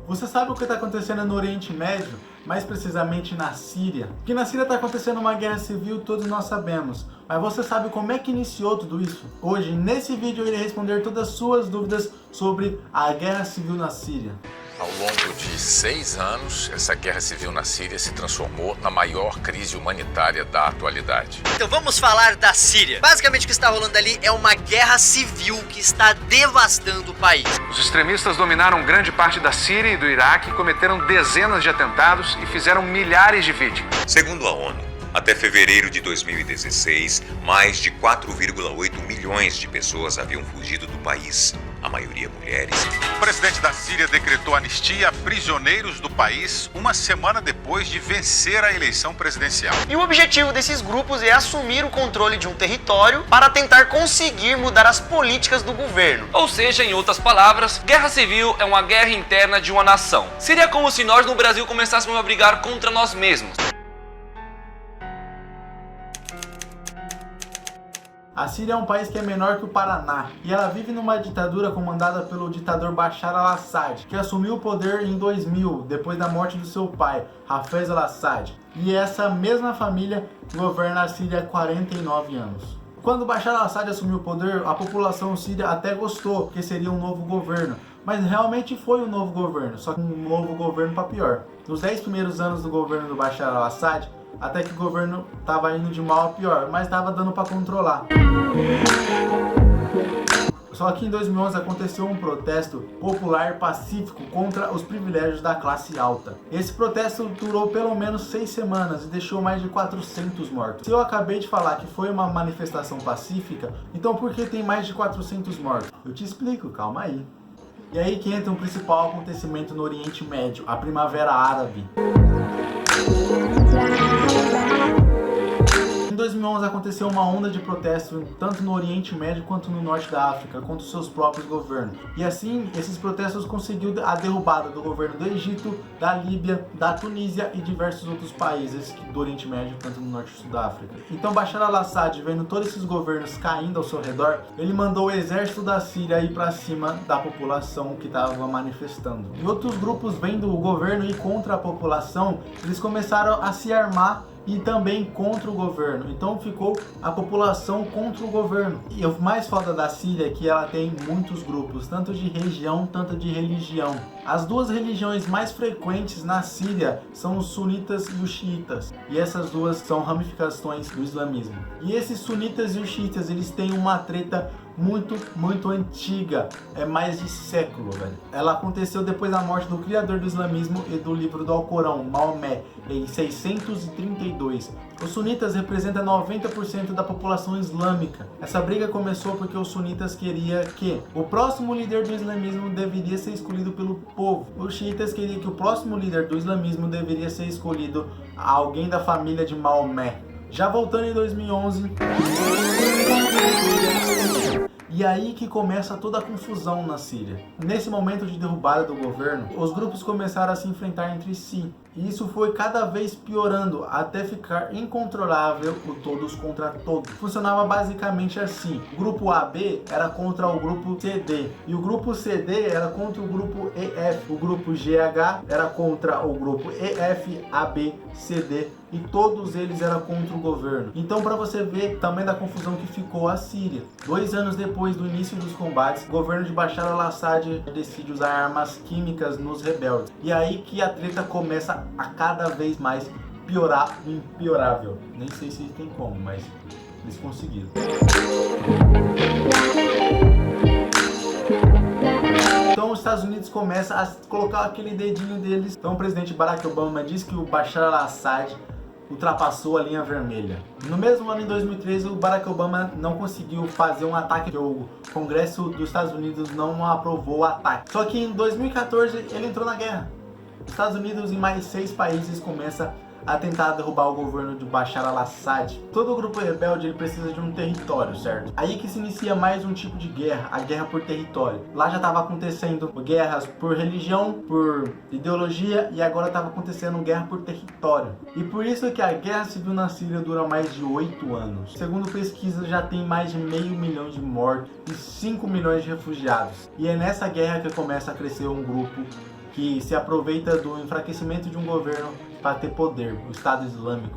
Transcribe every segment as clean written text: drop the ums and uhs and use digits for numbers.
Você sabe o que está acontecendo no Oriente Médio, mais precisamente na Síria? Que na Síria está acontecendo uma guerra civil, todos nós sabemos. Mas você sabe como é que iniciou tudo isso? Hoje, nesse vídeo, eu irei responder todas as suas dúvidas sobre a guerra civil na Síria. Ao longo de 6 anos, essa guerra civil na Síria se transformou na maior crise humanitária da atualidade. Então vamos falar da Síria. Basicamente o que está rolando ali é uma guerra civil que está devastando o país. Os extremistas dominaram grande parte da Síria e do Iraque, cometeram dezenas de atentados e fizeram milhares de vítimas. Segundo a ONU, até fevereiro de 2016, mais de 4,8 milhões de pessoas haviam fugido do país, a maioria mulheres. O presidente da Síria decretou anistia a prisioneiros do país uma semana depois de vencer a eleição presidencial. E o objetivo desses grupos é assumir o controle de um território para tentar conseguir mudar as políticas do governo. Ou seja, em outras palavras, guerra civil é uma guerra interna de uma nação. Seria como se nós no Brasil começássemos a brigar contra nós mesmos. A Síria é um país que é menor que o Paraná e ela vive numa ditadura comandada pelo ditador Bashar al-Assad, que assumiu o poder em 2000, depois da morte do seu pai, Hafez al-Assad. E essa mesma família governa a Síria há 49 anos. Quando Bashar al-Assad assumiu o poder, a população síria até gostou, que seria um novo governo. Mas realmente foi um novo governo, só que um novo governo para pior. Nos 10 primeiros anos do governo do Bashar al-Assad, até que o governo estava indo de mal a pior, mas estava dando para controlar. Só que em 2011 aconteceu um protesto popular pacífico contra os privilégios da classe alta. Esse protesto durou pelo menos 6 semanas e deixou mais de 400 mortos. Se eu acabei de falar que foi uma manifestação pacífica, então por que tem mais de 400 mortos? Eu te explico, calma aí. E aí que entra um principal acontecimento no Oriente Médio, a Primavera Árabe. Em 2011 aconteceu uma onda de protesto tanto no Oriente Médio quanto no Norte da África contra os seus próprios governos. E assim, esses protestos conseguiu a derrubada do governo do Egito, da Líbia, da Tunísia e diversos outros países do Oriente Médio, tanto no Norte e Sul da África. Então Bashar al-Assad, vendo todos esses governos caindo ao seu redor, ele mandou o exército da Síria ir para cima da população que estava manifestando. E outros grupos vendo o governo ir contra a população, eles começaram a se armar e também contra o governo. Então ficou a população contra o governo. E o mais foda da Síria é que ela tem muitos grupos, tanto de região, tanto de religião. As duas religiões mais frequentes na Síria são os sunitas e os xiitas. E essas duas são ramificações do islamismo. E esses sunitas e os xiitas, eles têm uma treta muito antiga, é mais de século, velho. Ela aconteceu depois da morte do criador do islamismo e do livro do Alcorão, Maomé, em 632. Os sunitas representam 90% da população islâmica. Essa briga começou porque os sunitas queriam que o próximo líder do islamismo deveria ser escolhido pelo povo. Os xiitas queriam que o próximo líder do islamismo deveria ser escolhido alguém da família de Maomé. Já voltando em 2011... E aí que começa toda a confusão na Síria. Nesse momento de derrubada do governo, os grupos começaram a se enfrentar entre si. E isso foi cada vez piorando, até ficar incontrolável o todos contra todos. Funcionava basicamente assim. O grupo AB era contra o grupo CD. E o grupo CD era contra o grupo EF. O grupo GH era contra o grupo EF, AB, CD. E todos eles eram contra o governo. Então, para você ver também da confusão que ficou a Síria. 2 anos depois do início dos combates, o governo de Bashar al-Assad decide usar armas químicas nos rebeldes. E aí que a treta começa a cada vez mais piorar o impiorável. Nem sei se tem como, mas eles conseguiram. Então os Estados Unidos começam a colocar aquele dedinho deles. Então o presidente Barack Obama diz que o Bashar al-Assad ultrapassou a linha vermelha. No mesmo ano, em 2013, o Barack Obama não conseguiu fazer um ataque, porque o Congresso dos Estados Unidos não aprovou o ataque. Só que em 2014 ele entrou na guerra. Os Estados Unidos e mais 6 países começam a tentar derrubar o governo de Bashar al-Assad. Todo grupo rebelde ele precisa de um território, certo? Aí que se inicia mais um tipo de guerra, a guerra por território. Lá já estava acontecendo guerras por religião, por ideologia, e agora estava acontecendo guerra por território. E por isso que a guerra civil na Síria dura mais de 8 anos. Segundo pesquisas, já tem mais de 500 mil de mortos e 5 milhões de refugiados. E é nessa guerra que começa a crescer um grupo que se aproveita do enfraquecimento de um governo para ter poder, o Estado Islâmico.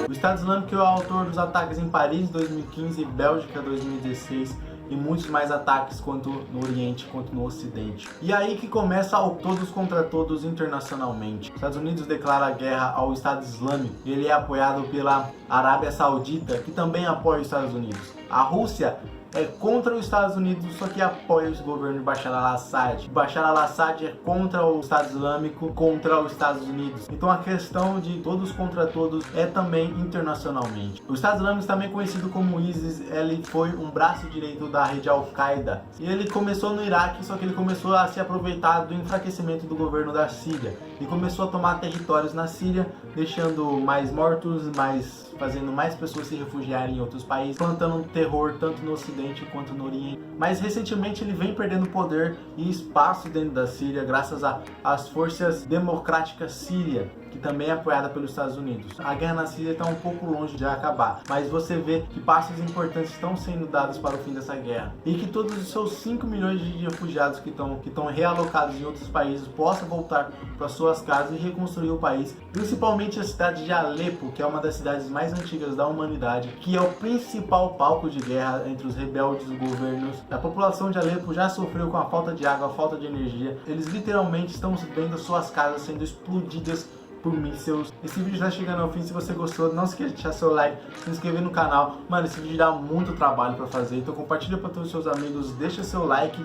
O Estado Islâmico é o autor dos ataques em Paris 2015 e Bélgica 2016 e muitos mais ataques quanto no Oriente quanto no Ocidente. E aí que começa o todos contra todos internacionalmente. Os Estados Unidos declara guerra ao Estado Islâmico e ele é apoiado pela Arábia Saudita, que também apoia os Estados Unidos. A Rússia é contra os Estados Unidos, só que apoia o governo de Bashar al-Assad. Bashar al-Assad é contra o Estado Islâmico, contra os Estados Unidos. Então a questão de todos contra todos é também internacionalmente. O Estado Islâmico, também conhecido como ISIS, ele foi um braço direito da rede Al-Qaeda. E ele começou no Iraque, só que ele começou a se aproveitar do enfraquecimento do governo da Síria. E começou a tomar territórios na Síria, deixando mais mortos, fazendo mais pessoas se refugiarem em outros países, plantando terror tanto no Ocidente quanto no Oriente. Mas recentemente ele vem perdendo poder e espaço dentro da Síria graças às forças democráticas sírias, que também é apoiada pelos Estados Unidos. A guerra na Síria está um pouco longe de acabar, mas você vê que passos importantes estão sendo dados para o fim dessa guerra e que todos os seus 5 milhões de refugiados que estão realocados em outros países possam voltar para suas casas e reconstruir o país, principalmente a cidade de Alepo, que é uma das cidades mais antigas da humanidade, que é o principal palco de guerra entre os rebeldes e os governos. A população de Alepo já sofreu com a falta de água, a falta de energia. Eles literalmente estão vendo suas casas sendo explodidas por mísseis. Esse vídeo está chegando ao fim. Se você gostou, não esqueça de deixar seu like, se inscrever no canal. Mano, esse vídeo dá muito trabalho para fazer, então compartilha para todos os seus amigos, deixa seu like.